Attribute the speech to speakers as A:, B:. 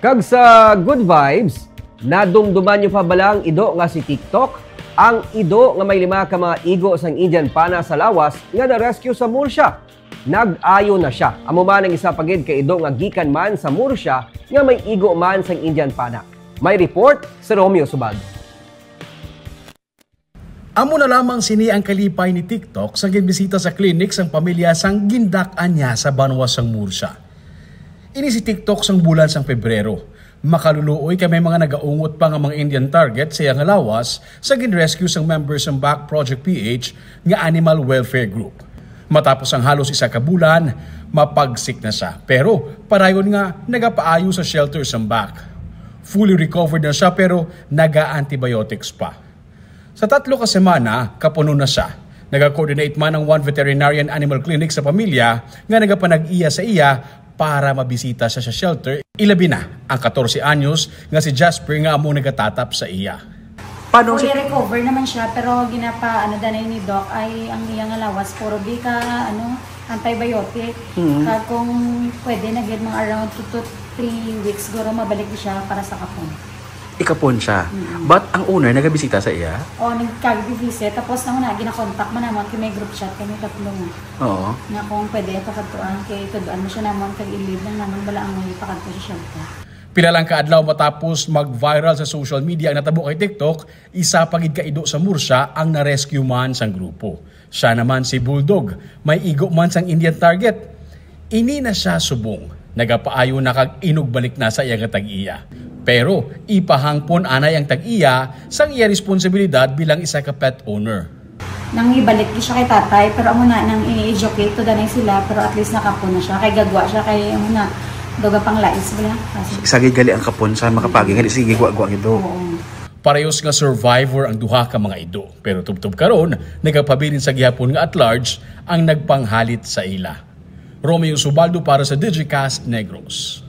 A: Kag sa good vibes, nadumduman nyo pa balang ido nga si TikTok? Ang ido nga may 5 ka mga igo sang Indian pana sa lawas nga na-rescue sa Murcia. Nag-ayo na siya. Amo man ang isa pagid kay ido nga gikan man sa Murcia nga may igo man sang Indian pana. May report si Romeo Subaldo.
B: Amo na lamang sini ang kalipay ni TikTok sa ginbisita sa klinik sang pamilya sang gindak-an niya sa Banwa sang Murcia. Ini si TikTok sang bulan sang Pebrero. Makaluluoy kay may mga nagaungot pa nga mga Indian target sa iyang lawas sa gin-rescue sang members ng Back Project PH nga Animal Welfare Group. Matapos ang halos 1 ka bulan, mapagsik na siya. Pero parayon nga nagapaayo sa shelter sang Back. Fully recovered na siya pero naga-antibiotics pa. Sa 3 ka semana, kapuno na siya. Naga-coordinate man ang 1 veterinarian animal clinic sa pamilya nga nagapanag-iya sa iya para mabisita siya sa shelter. Ilabi na ang 14 anyos nga si Jasper nga amo nagatatap sa iya.
C: Paano fully recover naman siya pero ginapa danay ni Doc ay ang iyang alawas puro di ka antibiotic. Kung pwede nagid mga around 2 to 3 weeks siguro mabalik siya para sa kapon.
D: Ikapon siya. But ang owner nagabisita sa iya?
C: O, nagkag-visit. Tapos na gina-contact mo naman kay may group chat kami tatlo nga.
D: Oo.
C: Nga kung pwede pakatuan kay tuduan mo siya naman kag i-leave lang naman bala ang may pakadto sa shelter.
B: Pila lang kaadlaw matapos mag-viral sa social media ang natabo kay TikTok, isa pagid kaido sa Murcia ang na-rescue man sang grupo. Siya naman si Bulldog, may igo man sang Indian target. Ini na siya subong. Nagapaayo na kag inugbalik na sa iya nga tag-iya. Pero ipahangpon anay ang tag-iya sang iya responsibilidad bilang isa ka pet owner.
C: Nang ibalik siya kay tatay pero amo na nang i-educate to danay sila pero at least nakapon na siya kay gagwa siya kay amo na doga pang lais bala.
D: Sagay gali ang kapon sa makapagi gali sige gwa-gwa ito.
B: Parehos nga survivor ang duha ka mga ido pero tubtob karon nagapabilin sa gihapon nga at large ang nagpanghalit sa ila. Romeo Subaldo para sa Digicast Negros.